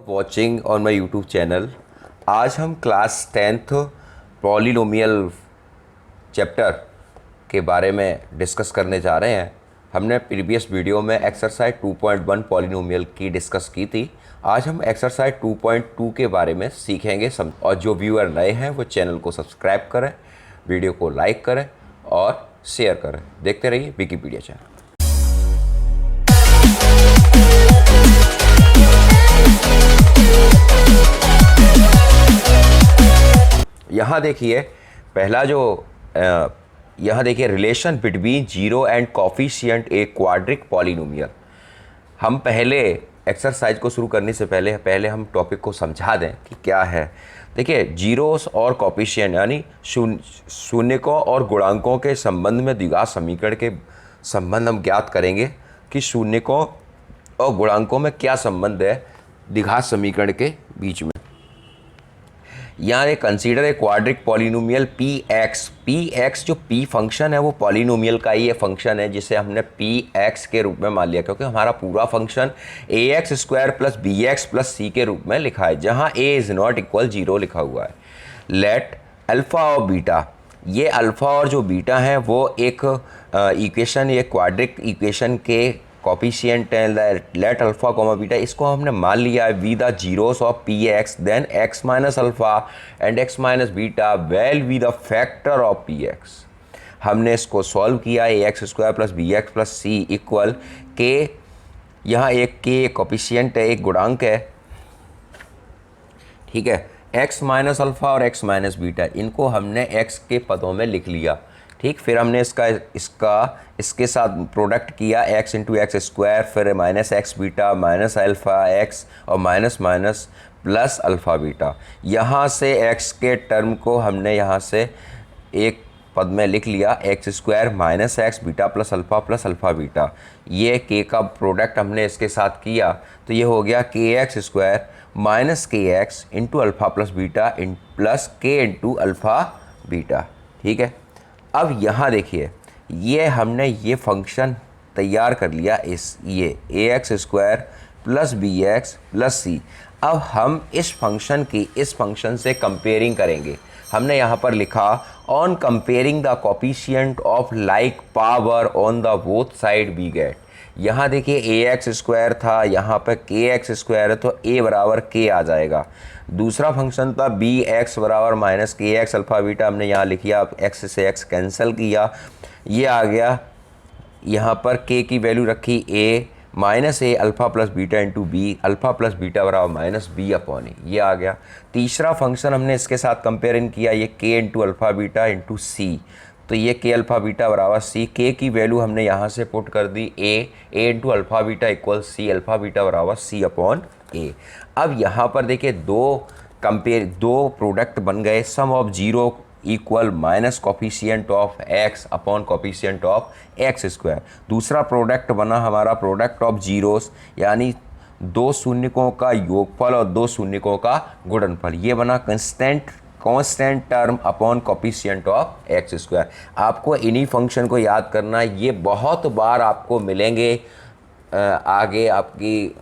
Watching on my YouTube channel. आज हम class 10th polynomial chapter के बारे में डिस्कस करने जा रहे हैं। हमने प्रीवियस वीडियो में एक्सरसाइज 2.1 पॉलिनोमियल की डिस्कस की थी। आज हम एक्सरसाइज 2.2 के बारे में सीखेंगे और जो व्यूअर नए हैं वो चैनल को सब्सक्राइब करें, वीडियो को लाइक करें और शेयर करें। देखते रहिए विकिपीडिया चैनल। यहाँ देखिए पहला जो यहाँ देखिए relation between zero and coefficient A quadratic polynomial. हम पहले एक्सरसाइज को शुरू करने से पहले हम टॉपिक को समझा दें कि क्या है। देखिए जीरोस और कोफिशिएंट यानी शून्यकों और गुणांकों के संबंध में द्विघात समीकरण के संबंध हम ज्ञात करेंगे कि शून्यकों और गुणांकों में क्या संबंध है द्विघात समीकरण के बीच में। यहाँ एक consider a quadratic polynomial P x जो पी फंक्शन है वो पॉलिनोमियल का ही ये फंक्शन है जिसे हमने पी एक्स के रूप में मान लिया, क्योंकि हमारा पूरा function A x square plus B x plus C के रूप में लिखा है, जहाँ ए इज़ नॉट इक्वल 0 लिखा हुआ है। लेट अल्फ़ा और बीटा, ये अल्फ़ा और जो बीटा हैं वो एक इक्वेशन, ये क्वाड्रिक इक्वेशन के कोफिशिएंट है। लेट अल्फा कोमा बीटा, इसको हमने मान लिया है be the zeros of P X then X minus alpha and X minus beta will be the factor of P X. हमने इसको सॉल्व किया, A x square plus B x plus C equal के, यहाँ एक के coefficient है, एक गुणांक है, ठीक है। एक्स माइनस अल्फा और एक्स माइनस बीटा इनको हमने एक्स के पदों में लिख लिया, ठीक। फिर हमने इसके साथ प्रोडक्ट किया एक्स इंटू एक्स स्क्वायर, फिर minus X beta minus alpha X और minus minus plus alpha beta. यहाँ से एक्स के टर्म को हमने यहाँ से एक पद में लिख लिया x square minus X beta plus alpha beta. ये के का प्रोडक्ट हमने इसके साथ किया तो ये हो गया के एक्स स्क्वायर माइनस के x into alpha plus beta plus के इंटू अल्फ़ा बीटा, ठीक है। अब यहाँ देखिए ये हमने ये फंक्शन तैयार कर लिया, ये A x square plus B x plus C. अब हम इस फंक्शन की इस फंक्शन से कंपेयरिंग करेंगे। हमने यहाँ पर लिखा on comparing the coefficient of like power on the both side we get. यहाँ देखिए ए एक्स स्क्वायर था, यहाँ पर के एक्स स्क्वायर है तो ए बराबर के आ जाएगा। दूसरा फंक्शन था बी एक्स बराबर माइनस के एक्स अल्फ़ा बीटा, हमने यहाँ लिखिया एक्स से एक्स कैंसिल किया, ये आ गया। यहाँ पर के की वैल्यू रखी A minus A alpha plus beta into B, alpha plus beta बराबर माइनस बी अपॉन ए, ये आ गया। तीसरा फंक्शन हमने इसके साथ कंपेयरिंग किया, ये के इंटू अल्फ़ा बीटा इंटू सी, तो ये के अल्फ़ा बीटा बराबर सी, के की वैल्यू हमने यहाँ से पुट कर दी A into alpha beta equal C, alpha beta बराबर सी अपॉन ए। अब यहाँ पर देखिए दो प्रोडक्ट बन गए, sum of zero equal minus coefficient of X upon coefficient of X square. दूसरा प्रोडक्ट बना हमारा प्रोडक्ट ऑफ जीरोस, यानी दो शून्यकों का योगफल और दो शून्यकों का गुणनफल, ये बना constant term upon coefficient of X square. आपको इन्हीं फंक्शन को याद करना है, ये बहुत बार आपको मिलेंगे आगे आपकी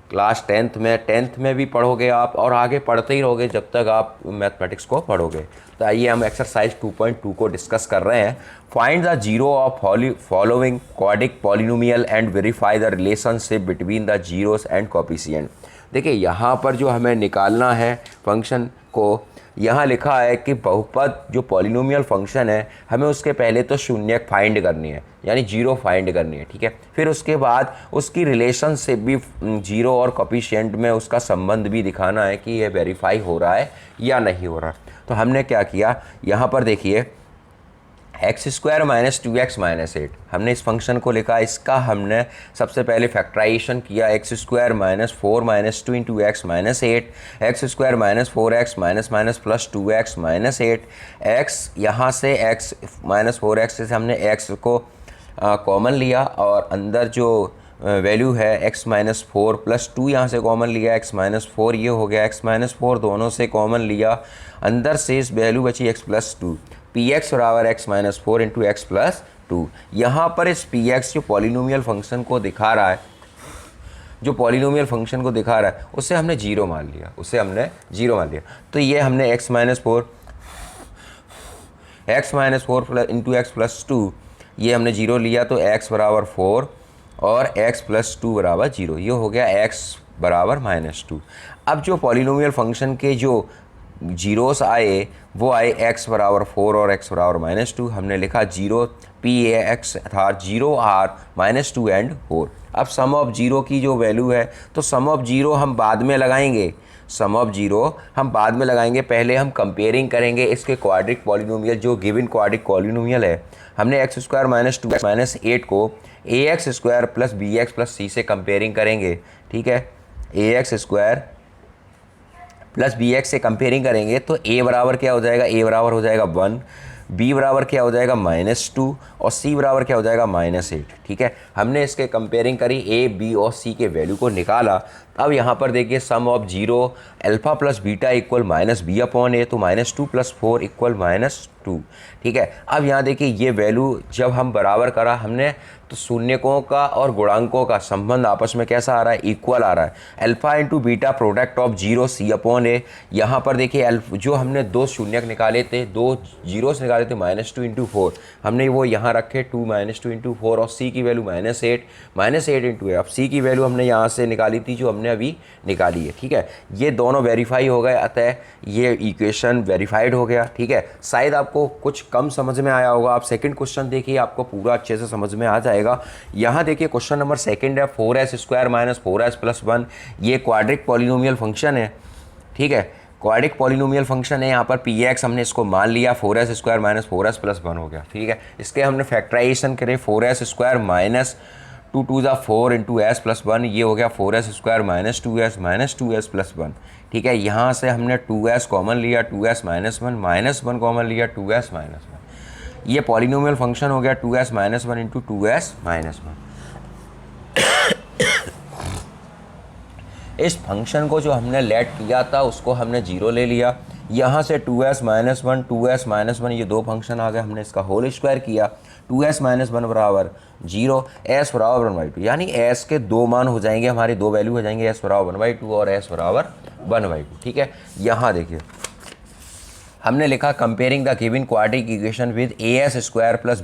क्लास 10th में भी पढ़ोगे आप और आगे पढ़ते ही रहोगे जब तक आप मैथमेटिक्स को पढ़ोगे। तो आइए हम एक्सरसाइज 2.2 को डिस्कस कर रहे हैं। Find the zero of following quadric polynomial and verify the relationship between the zeros and coefficient. देखिए यहाँ पर जो हमें निकालना है फंक्शन को, यहाँ लिखा है कि बहुपद जो पॉलिनोमियल फंक्शन है हमें उसके पहले तो शून्य फाइंड करनी है, यानी जीरो फाइंड करनी है, ठीक है। फिर उसके बाद उसकी रिलेशनशिप भी जीरो और कोफिशिएंट में उसका संबंध भी दिखाना है कि ये वेरीफाई हो रहा है या नहीं हो रहा। तो हमने क्या किया, यहाँ पर देखिए x square minus 2x minus 8, हमने इस फंक्शन को लिखा, इसका हमने सबसे पहले फैक्टराइजेशन किया x square minus 4 minus 2 into x minus 8, x square minus 4x minus minus plus 2x minus 8, x यहाँ से x माइनस 4x से हमने x को कॉमन लिया और अंदर जो वैल्यू है x माइनस 4 प्लस 2 यहाँ से कॉमन लिया, x माइनस 4 ये हो गया, x माइनस 4 दोनों से कॉमन लिया, अंदर से इस वैल्यू बची x प्लस 2, पी एक्स बराबर x minus 4 into x plus 2। यहाँ पर इस पी एक्स जो पॉलिनोमियल फंक्शन को दिखा रहा है जो पॉलिनोमियल फंक्शन को दिखा रहा है उसे हमने जीरो मान लिया, उसे हमने जीरो मान लिया। तो ये हमने x minus four plus into x plus two ये हमने जीरो लिया, तो x बराबर 4 और x प्लस 2 बराबर 0, ये हो गया x बराबर -2। अब जो पॉलिनोमियल फंक्शन के जो जीरोस आए वो आए x बराबर 4 और x बराबर -2, हमने लिखा जीरो p(x) था 0 r -2 एंड 4। अब सम ऑफ जीरो की जो वैल्यू है तो सम ऑफ जीरो हम बाद में लगाएंगे, सम ऑफ जीरो हम बाद में लगाएंगे, पहले हम कंपेयरिंग करेंगे इसके क्वाड्रिक पॉलिनोमियल, जो गिवन क्वाड्रिक पॉलिनोमियल है। हमने x² - 2x - 8 को ax² plus bx plus c से कंपेयरिंग करेंगे, ठीक है। ax² प्लस bx से कंपेयरिंग करेंगे तो a बराबर क्या हो जाएगा, a बराबर हो जाएगा 1, b बराबर क्या हो जाएगा -2 और c बराबर क्या हो जाएगा -8, ठीक है। हमने इसके कंपेयरिंग करी, a b और c के वैल्यू को निकाला। अब यहाँ पर देखिए sum of zero alpha plus beta equal -b/a, तो -2 + 4 इक्वल -2, ठीक है। अब यहाँ देखिए ये वैल्यू जब हम बराबर करा हमने तो शून्यकों का और गुणांकों का संबंध आपस में कैसा आ रहा है, इक्वल आ रहा है। Alpha into beta product of zero c/a, यहाँ पर देखिए जो हमने दो शून्यक निकाले थे, दो जीरोस निकाले थे, -2 × 4 हमने वो यहाँ रखे 2 -2 × 4 और c की वैल्यू -8 इंटू है। अब c की वैल्यू हमने यहाँ से निकाली थी जो हमने अभी निकाली है, ठीक है। ये दोनों वेरीफाई हो गए, अतः ये इक्वेशन वेरीफाइड हो गया, ठीक है। शायद आपको कुछ कम समझ में आया होगा, आप सेकंड क्वेश्चन देखिए, आपको पूरा अच्छे से समझ में आ जाएगा। यहाँ देखिए क्वेश्चन नंबर सेकंड है, 4s² - 4s + 1, ये क्वाड्रिक पॉलिनोमियल फंक्शन है, ठीक है। क्वाड्रिक पॉलिनोमियल फंक्शन है, यहाँ पर px हमने इसको मान लिया, 4s² - 4s + 1 हो गया, ठीक है। इसके हमने फैक्टराइजेशन करे, 4s² - 2 2 = 4 इंटू s + 1, ये हो गया 4s² - 2s + 1, ठीक है। यहाँ से हमने 2s कॉमन लिया, 2s - 1 कॉमन लिया, 2s - 1, ये पॉलिनोमियल फंक्शन हो गया 2s - 1 इंटू 2s - 1। इस फंक्शन को जो हमने लेट किया था उसको हमने जीरो ले लिया, यहाँ से 2s - 1 2s - 1 ये दो फंक्शन आ गए, हमने इसका होल स्क्वायर किया, 2s - 1 बराबर 0, s बराबर 1/2, यानी s के दो मान हो जाएंगे, हमारी दो वैल्यू हो जाएंगे, s बराबर 1/2 और s बराबर 1/2, ठीक है। यहाँ देखिए हमने लिखा comparing the given quadratic equation with as² plus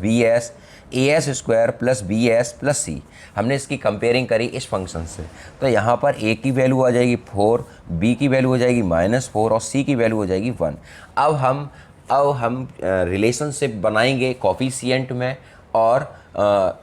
as² plus bs plus c, हमने इसकी कंपेयरिंग करी इस फंक्शन से। तो यहाँ पर a की वैल्यू आ जाएगी 4, b की वैल्यू हो जाएगी -4 और c की वैल्यू हो जाएगी 1। अब हम रिलेशनशिप बनाएंगे कोफिशिएंट में और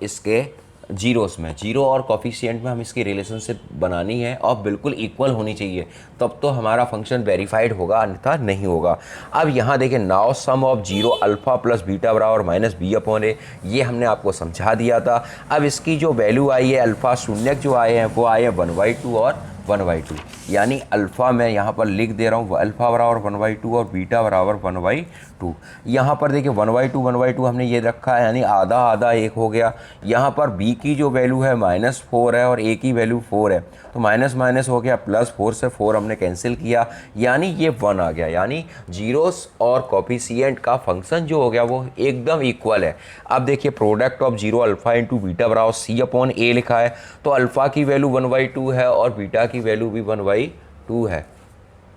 इसके जीरोस में, जीरो और कोफिशिएंट में हम इसकी रिलेशनशिप बनानी है और बिल्कुल इक्वल होनी चाहिए, तब तो हमारा फंक्शन वेरीफाइड होगा, अन्यथा नहीं होगा। अब यहाँ देखिए now sum of zero alpha plus beta बराबर -b/a, ये हमने आपको समझा दिया था। अब इसकी जो वैल्यू आई है, अल्फ़ा शून्यक जो आए हैं वो आए हैं 1/2 और 1/2, यानी अल्फ़ा मैं यहाँ पर लिख दे रहा हूँ, अल्फ़ा बराबर 1/2 और बीटा बराबर 1/2। यहाँ पर देखिए 1/2 हमने ये रखा है, यानी आधा आधा एक हो गया। यहाँ पर b की जो वैल्यू है -4 है और a की वैल्यू 4 है, तो माइनस माइनस हो गया, +4 से 4 हमने कैंसिल किया, यानी ये 1 आ गया, यानी जीरोस और कोफिशिएंट का फंक्शन जो हो गया वो एकदम इक्वल है। अब देखिए product of zero alpha into beta बराबर c/a लिखा है, तो अल्फ़ा की वैल्यू 1/2 है और बीटा की वैल्यू भी 1/2 है।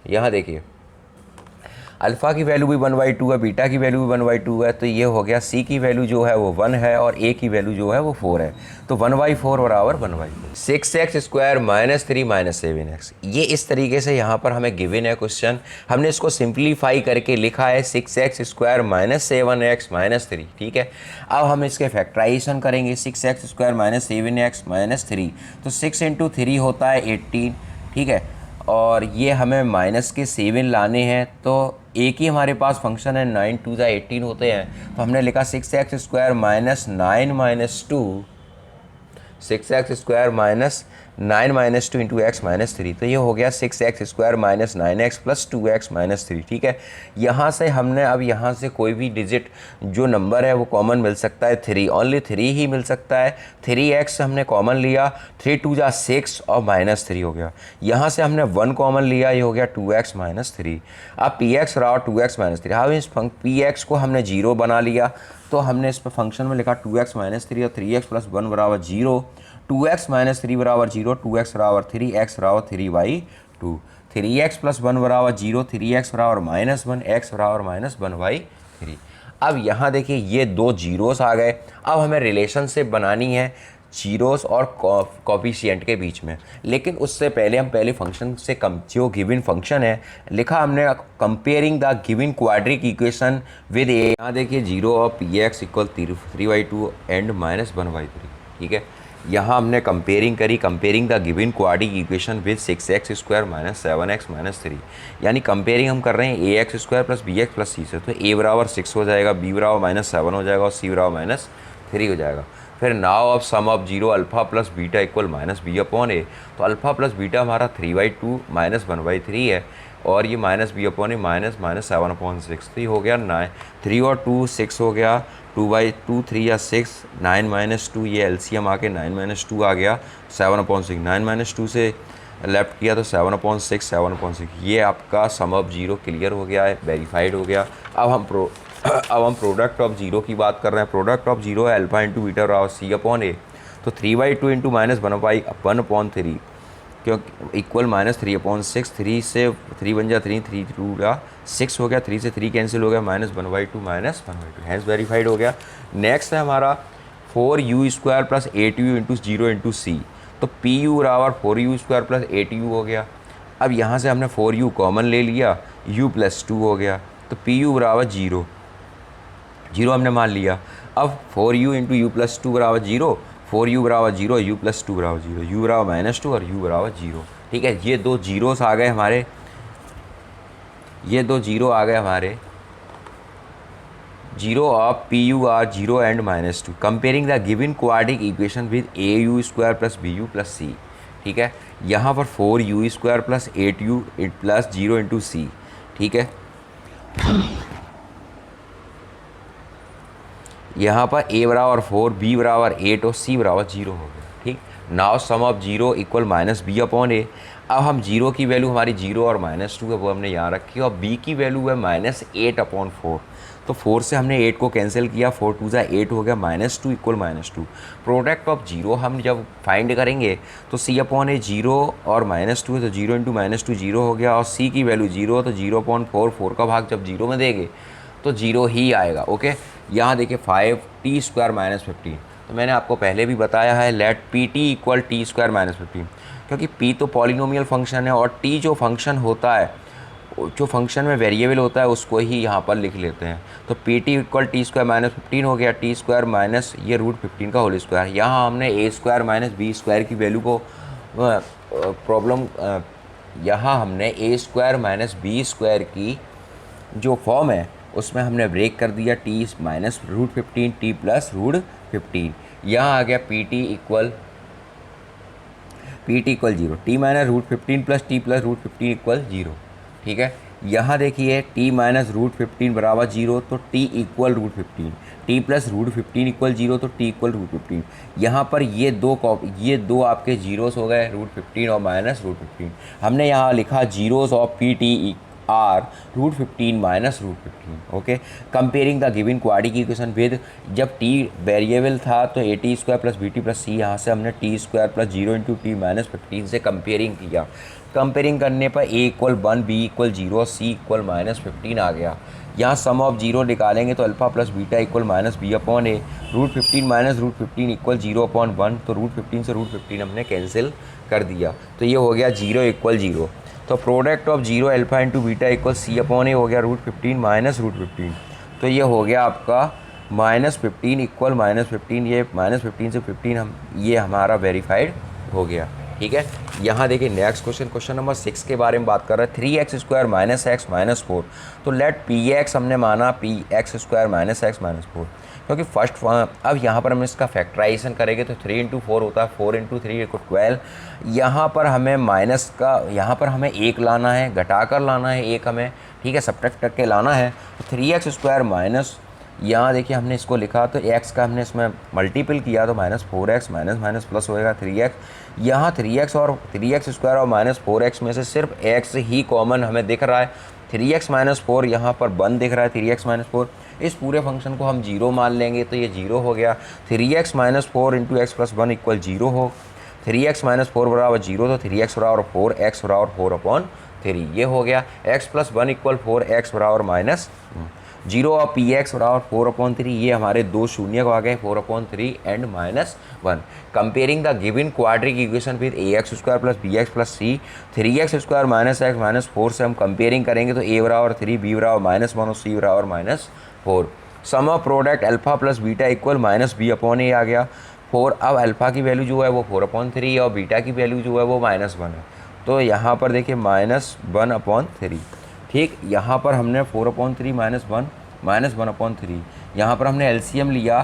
यहाँ देखिए अल्फ़ा की वैल्यू भी 1/2 है, बीटा की वैल्यू भी 1/2 है, तो ये हो गया c की वैल्यू जो है वो 1 है और a की वैल्यू जो है वो 4 है, तो 1/4 बराबर 1/4। 6x² - 3 - 7x, ये इस तरीके से यहाँ पर हमें गिवन है क्वेश्चन, हमने इसको सिंप्लीफाई करके लिखा है 6x² - 7x - 3, ठीक है। अब हम इसके फैक्टराइजेशन करेंगे, 6x² - 7x - 3, तो 6 × 3 होता है 18, ठीक है, और ये हमें माइनस के 7 लाने हैं, तो एक ही हमारे पास फंक्शन है, 9 2 18 होते हैं, तो हमने लिखा 6x² - 9 - 2, 6x² - 9 - 2 इंटू x - 3, तो ये हो गया 6x² - 9x + 2x - 3, ठीक है। यहाँ से हमने अब यहाँ से कोई भी डिजिट जो नंबर है वो कॉमन मिल सकता है, 3, ओनली 3 ही मिल सकता है। 3x हमने कॉमन लिया, 3 2 = 6 और -3 हो गया। यहाँ से हमने 1 कॉमन लिया, ये हो गया 2x - 3। अब px रहा 2x - 3, अब इस px को हमने 0 बना लिया, तो हमने इस पर फंक्शन में लिखा 2x - 3 और 3x + 1 बराबर 0, 2x माइनस 3 बराबर 0, 2x बराबर 3, x बराबर 3/2, 3x प्लस 1 बराबर 0, 3x बराबर -1, x बराबर -1/3। अब यहाँ देखिए ये दो जीरोस आ गए। अब हमें रिलेशनशिप बनानी है जीरोस और कोफिशिएंट के बीच में, लेकिन उससे पहले हम पहले फंक्शन से कम जो गिवन फंक्शन है लिखा हमने comparing the given quadratic equation with A. यहाँ देखिए 0 और पी एक्स इक्वल 3/2 एंड -1/3। ठीक है, यहाँ हमने कंपेयरिंग करी, comparing the given quadratic equation with 6x² - 7x - 3। यानी कंपेयरिंग हम कर रहे हैं ax² + bx + c से। तो a बराबर 6 हो जाएगा, b बराबर -7 हो जाएगा और c बराबर -3 हो जाएगा। फिर now of sum of 0 alpha plus beta equal -b/a। तो अल्फ़ा प्लस बीटा हमारा 3/2 -1/3 है और ये -b/a -7/6। तो ये हो गया 9, 3 और 2 6 हो गया, 2/2 3 या 6, 9 - 2 ये एलसीएम आके 9 - 2 आ गया 7/6। 9 - 2 से लेफ्ट किया तो 7/6 7/6। ये आपका सम ऑफ 0 क्लियर हो गया है, वेरीफाइड हो गया। अब हम प्रोडक्ट ऑफ 0 की बात कर रहे हैं। प्रोडक्ट ऑफ 0 है अल्फा इंटू बीटा और c/a। तो 3/2 इंटू -1/3 क्योंकि इक्वल -3/6। 3 से 3 बन जा 3, 3 2 6 हो गया, 3 से 3 कैंसिल हो गया, -1/2 -1/2 हैज़ वेरीफाइड हो गया। नेक्स्ट है हमारा 4u² + 8u into 0 into c। तो pu बराबर 4u² + 8u हो गया। अब यहाँ से हमने 4u कॉमन ले लिया, u + 2 हो गया। तो pu बराबर 0 हमने मान लिया। अब 4u इंटू यू + 2 बराबर 0, 4u बराबर 0, u + 2 बराबर 0, u बराबर -2 और u बराबर 0। ठीक है, ये दो जीरोस आ गए हमारे, ये दो जीरो आ गए हमारे। 0 of PU are 0 and -2। Comparing the given quadratic equation with AU² + BU + C। ठीक है, यहाँ पर 4u² + 8u + 0 इंटू c। ठीक है, यहाँ पर a बराबर 4, b बराबर 8 और c बराबर 0 हो गया। ठीक, now sum of 0 equal -b/a। अब हम 0 की वैल्यू हमारी 0 और -2 है वो हमने यहाँ रखी और b की वैल्यू है -8/4। तो 4 से हमने 8 को कैंसिल किया, 4 2 ज़ा 8 हो गया, -2 इक्वल -2। प्रोडक्ट ऑफ 0 हम जब फाइंड करेंगे तो c/a 0 और -2 है तो 0 इंटू -2 0 हो गया और c की वैल्यू 0 तो 0/4, 4 का भाग जब 0 में देंगे तो 0 ही आएगा। ओके, यहाँ देखिए 5t² - 15। तो मैंने आपको पहले भी बताया है लेट pt इक्वल t² - 15, क्योंकि p तो पॉलिनोमियल फंक्शन है और t जो फंक्शन होता है, जो फंक्शन में वेरिएबल होता है उसको ही यहाँ पर लिख लेते हैं। तो pt इक्वल t² - 15 हो गया, t² माइनस ये √15 का होल स्क्वायर। यहाँ हमने a² - b² की वैल्यू को यहाँ हमने a² - b² की जो फॉर्म है उसमें हमने ब्रेक कर दिया, t माइनस √15 t प्लस √15। यहाँ आ गया pt equal 0, t minus √15 plus t plus √15 equal 0। ठीक है, यहाँ देखिए t माइनस √15 बराबर 0 तो t equal √15, t plus √15 equal 0 तो t इक्वल √15। यहाँ पर ये दो आपके जीरोस हो गए, √15 और -√15। हमने यहाँ लिखा zeros of pt are √15 -√15। Okay, comparing the given quadratic equation with, जब t वेरिएबल था तो at² + bt + c, यहाँ से हमने t² + 0 इंटू t -15 से कंपेयरिंग किया। कंपेयरिंग करने पर a इक्वल 1, b इक्वल 0 और c इक्वल -15 आ गया। यहाँ सम ऑफ 0 निकालेंगे तो alpha plus beta equal -b/a, √15 -√15 equal 0/1। तो √15 से √15 हमने कैंसिल कर दिया, तो ये हो गया 0 इक्वल 0। तो product of 0 alpha into beta equal c/a हो गया √15 माइनस √15। तो ये हो गया आपका -15 इक्वल -15, ये -15 से 15 हम ये हमारा वेरीफाइड हो गया। ठीक है, यहाँ देखिए नेक्स्ट क्वेश्चन नंबर 6 के बारे में बात कर रहे हैं। 3x² - x - 4। तो लेट px हमने माना px² - x - 4, क्योंकि फर्स्ट अब यहाँ पर हम इसका फैक्टराइजेशन करेंगे तो 3 इंटू 4 होता है, 4 इंटू 3 इक्वल 12। यहाँ पर हमें माइनस का, यहाँ पर हमें 1 लाना है, घटाकर लाना है 1 हमें। ठीक है, सब्ट्रैक्ट करके लाना है। तो 3x² माइनस, यहाँ देखिए हमने इसको लिखा तो x का हमने इसमें मल्टीपल किया तो -4x माइनस प्लस होएगा 3x। यहाँ 3x और 3x² और -4x में से सिर्फ x ही कॉमन हमें दिख रहा है। 3x - 4 यहाँ पर 1 दिख रहा है, 3x - 4 इस पूरे फंक्शन को हम जीरो मान लेंगे तो ये जीरो हो गया। 3x minus 4 into x plus 1 equal zero हो। 3x माइनस 4 बराबर जीरो तो 3x बराबर 4, x बराबर 4/3 ये हो गया। x प्लस 1 इक्वल 4x बराबर माइनस जीरो और पी एक्स बराबर 4/3 ये हमारे दो शून्य को आ गए 4/3 and -1। Comparing the given quadratic equation with ax² plus bx plus c 3x² minus x minus 4 से हम कंपेयरिंग करेंगे तो a बराबर 3, b बराबर -1 और c बराबर -4। Sum of product alpha plus beta equal -b/a आ गया। 4 अब अल्फा की वैल्यू जो है वो 4/3 और बीटा की वैल्यू जो है वो -1 है। तो यहाँ पर देखिए -1/3, ठीक। यहाँ पर हमने 4/3 -1/3, यहाँ पर हमने एलसीएम लिया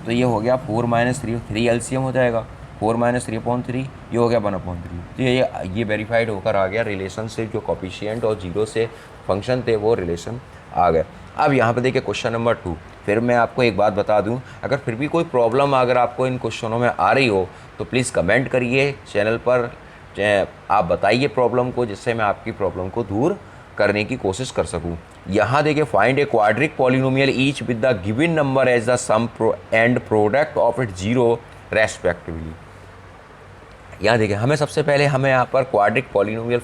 तो ये हो गया 4 - 3, 3 एलसीएम हो जाएगा 4 - 3/3 ये हो गया 1/3। तो ये वेरीफाइड होकर आ गया रिलेशन से, जो कोफिशिएंट और जीरो से फंक्शन थे वो रिलेशन आ गए। अब यहाँ पे देखिए क्वेश्चन नंबर 2। फिर मैं आपको एक बात बता दूँ, अगर फिर भी कोई प्रॉब्लम अगर आपको इन क्वेश्चनों में आ रही हो तो प्लीज़ कमेंट करिए चैनल पर, आप बताइए प्रॉब्लम को, जिससे मैं आपकी प्रॉब्लम को दूर करने की कोशिश कर सकूं। यहाँ देखिए find a quadratic polynomial each with the given number as the sum and product of it zero respectively. यहाँ देखिए हमें सबसे पहले हमें यहाँ पर क्वाड्रिक पॉलिनोमियल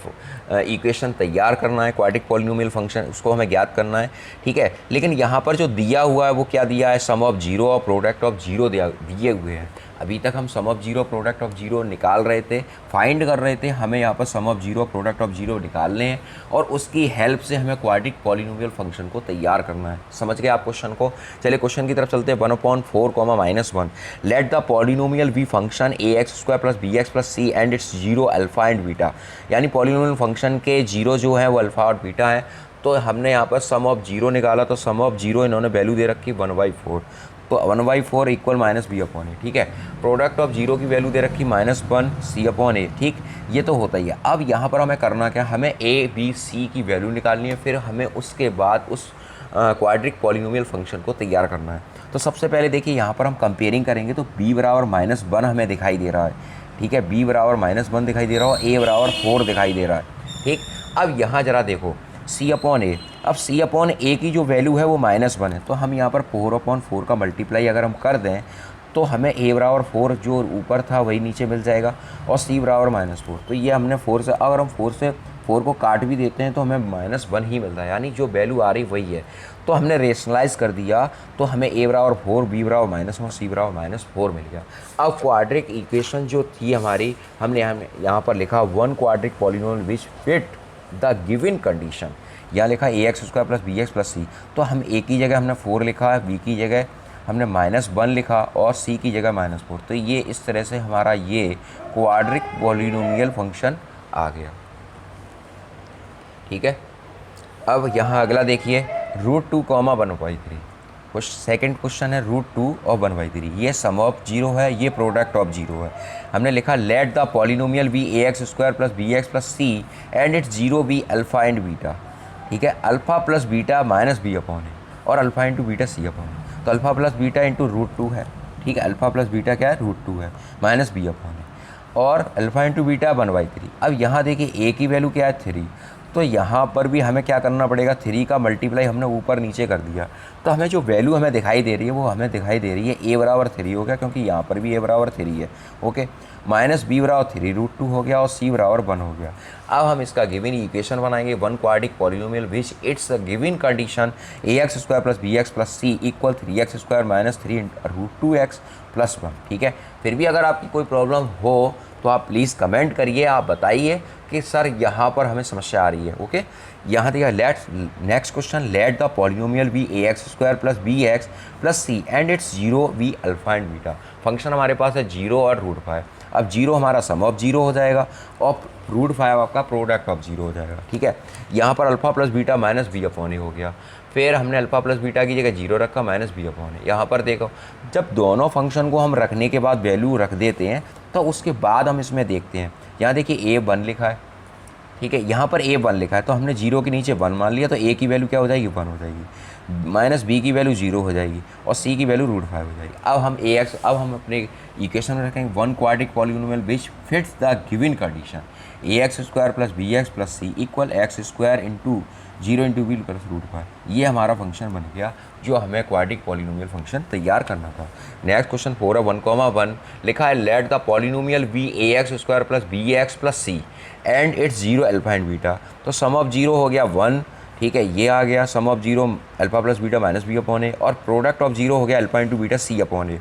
इक्वेशन तैयार करना है, क्वाड्रिक पॉलिनोमियल फंक्शन उसको हमें ज्ञात करना है, ठीक है। लेकिन यहाँ पर जो दिया हुआ है वो क्या दिया है, सम ऑफ जीरो और प्रोडक्ट ऑफ जीरो दिए हुए हैं। अभी तक हम sum of zero product of zero निकाल रहे थे, फाइंड कर रहे थे। हमें यहाँ पर sum of zero product of zero निकालने हैं और उसकी हेल्प से हमें क्वाड्रिक पॉलिनोमियल फंक्शन को तैयार करना है। समझ गए आप क्वेश्चन को? चलिए क्वेश्चन की तरफ चलते हैं। 1/4, -1 let the polynomial be function ax² plus bx plus c and its zero alpha and beta. यानी पॉलिनोमियल फंक्शन के जीरो जो है वो अल्फा और बीटा है। तो हमने यहाँ पर सम ऑफ जीरो निकाला तो सम ऑफ जीरो इन्होंने वैल्यू दे रखी 1/4, तो 1/4 इक्वल -b/a, ठीक है। प्रोडक्ट ऑफ जीरो की वैल्यू दे रखी -1 c/a, ठीक। ये तो होता ही है। अब यहाँ पर हमें करना क्या, हमें a b c की वैल्यू निकालनी है, फिर हमें उसके बाद उस क्वाड्रिक पॉलिनोमियल फंक्शन को तैयार करना है। तो सबसे पहले देखिए यहाँ पर हम कंपेयरिंग करेंगे तो b बराबर -1 हमें दिखाई दे रहा है, ठीक है। b बराबर -1 दिखाई दे रहा है और a बराबर 4 दिखाई दे रहा है, ठीक। अब यहाँ ज़रा देखो c/a, अब c/a की जो वैल्यू है वो -1 है, तो हम यहाँ पर 4/4 का मल्टीप्लाई अगर हम कर दें तो हमें a बराबर 4 जो ऊपर था वही नीचे मिल जाएगा और c बराबर -4। तो ये हमने 4 से, अगर हम 4 को काट भी देते हैं तो हमें -1 ही मिलता है, यानी जो वैल्यू आ रही वही है। तो हमने रेशनलाइज कर दिया तो हमें a बराबर 4, b बराबर -1 और c बराबर -4 मिल गया। अब क्वाड्रिक इक्वेशन जो थी हमारी, हमने यहाँ पर लिखा one quadratic polynomial which fit the given condition. यहाँ लिखा ax² plus bx plus c, तो हम a की जगह हमने 4 लिखा, b की जगह हमने -1 लिखा और c की जगह -4। तो ये इस तरह से हमारा ये क्वाड्रिक पॉलिनोमियल फंक्शन आ गया, ठीक है। अब यहाँ अगला देखिए √2, 1/3। कुछ सेकंड क्वेश्चन है √2 और 1/3। ये सम ऑफ जीरो है, ये प्रोडक्ट ऑफ जीरो है। हमने लिखा let the polynomial be ax² plus bx plus c and its zero be alpha and beta, ठीक है। अल्फा प्लस बीटा -b/a और अल्फा इंटू बीटा c/a। तो अल्फा प्लस बीटा इंटू √2 है, ठीक है। अल्फा प्लस बीटा क्या है, √2 है, -b/a और अल्फा इंटू बीटा 1/3। अब यहाँ देखिए a की वैल्यू क्या है 3, तो यहाँ पर भी हमें क्या करना पड़ेगा, 3 का मल्टीप्लाई हमने ऊपर नीचे कर दिया। तो हमें जो वैल्यू हमें दिखाई दे रही है वो हमें दिखाई दे रही है a बराबर 3 हो गया, क्योंकि यहाँ पर भी a बराबर 3 है, ओके। -b बराबर 3 √2 हो गया और c बराबर 1 हो गया। अब हम इसका गिवन इक्वेशन बनाएंगे, one quadratic polynomial which it's given condition ax² plus bx plus c equal 3x² minus 3 √2x plus 1, ठीक है। फिर भी अगर आपकी कोई प्रॉब्लम हो तो आप प्लीज़ कमेंट करिए, आप बताइए कि सर यहाँ पर हमें समस्या आ रही है, ओके। यहाँ देखिए next question let the polynomial be ax² plus bx plus c and its zero be alpha and beta. Function हमारे पास है जीरो और √5। अब जीरो हमारा सम ऑफ जीरो हो जाएगा और √5 आपका प्रोडक्ट ऑफ जीरो हो जाएगा, ठीक है। यहाँ पर अल्फा प्लस बीटा -b/a हो गया। फिर हमने अल्फा प्लस बीटा की जगह जीरो रखा -b/a। यहाँ पर देखो जब दोनों फंक्शन को हम रखने के बाद वैल्यू रख देते हैं तो उसके बाद हम इसमें देखते हैं। यहाँ देखिए a1 लिखा है, ठीक है। यहाँ पर a1 लिखा है तो हमने जीरो के नीचे 1 मान लिया, तो a की वैल्यू क्या हो जाएगी, 1 हो जाएगी, -b की वैल्यू 0 हो जाएगी और c की वैल्यू √5 हो जाएगी। अब हम अपने इक्वेशन में रखेंगे one quadratic polynomial which fits the given condition a x square plus B x plus C equal x square into 0 into b plus root pi. ये हमारा फंक्शन बन गया जो हमें क्वाड्रिक पॉलिनोमियल फंक्शन तैयार करना था। नेक्स्ट क्वेश्चन 4 है 1,1 लिखा है let the polynomial be a x square plus B x plus c and its zero alpha and beta. तो सम ऑफ जीरो हो गया 1, ठीक है, ये आ गया sum of zero alpha plus beta minus B upon A, और product of zero हो गया alpha into beta C upon A.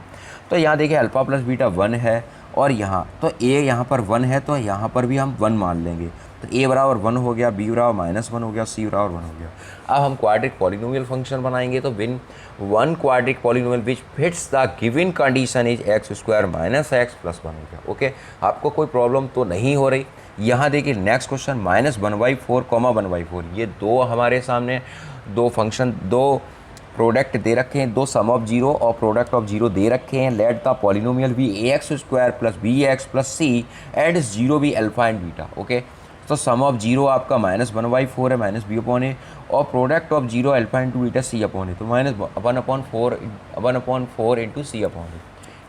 तो यहाँ देखिए अल्फा प्लस बीटा 1 है और यहाँ तो ए यहाँ पर 1 है तो यहाँ पर भी हम 1 मान लेंगे। तो ए बराबर 1 हो गया, बी बराबर -1 हो गया, सी बराबर 1 हो गया। अब हम क्वाड्रिक पॉलिनोमियल फंक्शन बनाएंगे तो win one quadratic polynomial which fits the given condition is x square minus x plus 1 हो गया। ओके, आपको कोई प्रॉब्लम तो नहीं हो रही। यहाँ देखिए नेक्स्ट क्वेश्चन -1/4, 1/4, ये दो हमारे सामने दो फंक्शन, दो प्रोडक्ट दे रखे हैं, दो सम ऑफ जीरो और प्रोडक्ट ऑफ जीरो दे रखे हैं। Let the polynomial be a x square plus B x plus c and zero be alpha and beta. Okay, तो सम ऑफ जीरो आपका -1/4 है माइनस बी अपॉन ए, और product of zero alpha into beta C upon A, तो -1/4 into सी upon ए।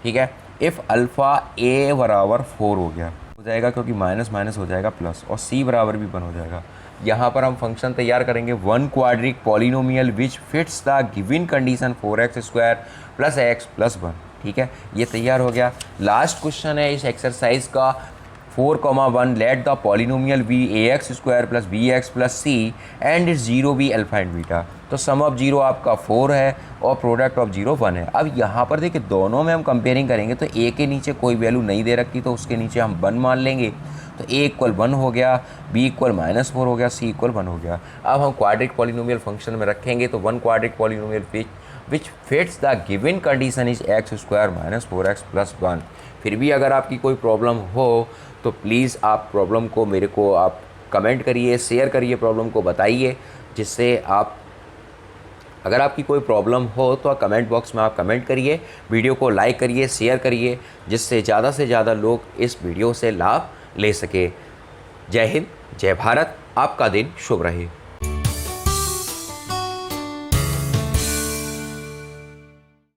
ठीक है, if alpha ए बराबर 4 हो गया हो जाएगा क्योंकि माइनस माइनस हो जाएगा प्लस, और सी बराबर भी 1 हो जाएगा। यहाँ पर हम फंक्शन तैयार करेंगे one quadratic polynomial which fits the given condition 4x square plus x plus 1। ठीक है, ये तैयार हो गया। लास्ट क्वेश्चन है इस एक्सरसाइज का 4,1 let the polynomial be a x square plus B x plus c and its zero be alpha and beta. तो सम ऑफ जीरो आपका 4 है और प्रोडक्ट ऑफ जीरो 1 है। अब यहाँ पर देखिए दोनों में हम कंपेयरिंग करेंगे तो ए के नीचे कोई वैल्यू नहीं दे रखी तो उसके नीचे हम 1 मान लेंगे। तो ए इक्वल 1 हो गया, बी इक्वल -4 हो गया, सी इक्वल 1 हो गया। अब हम क्वाड्रिक पॉलिनोमियल फंक्शन में रखेंगे तो one quadratic polynomial which fits the given condition is x square minus 4x plus 1। फिर भी अगर आपकी कोई प्रॉब्लम हो तो प्लीज़ आप प्रॉब्लम को मेरे को आप कमेंट करिए, शेयर करिए, प्रॉब्लम को बताइए, जिससे आप अगर आपकी कोई प्रॉब्लम हो तो कमेंट बॉक्स में आप कमेंट करिए, वीडियो को लाइक करिए, शेयर करिए, जिससे ज़्यादा से ज़्यादा लोग इस वीडियो से लाभ ले सके। जय हिंद, जय भारत, आपका दिन शुभ रहे।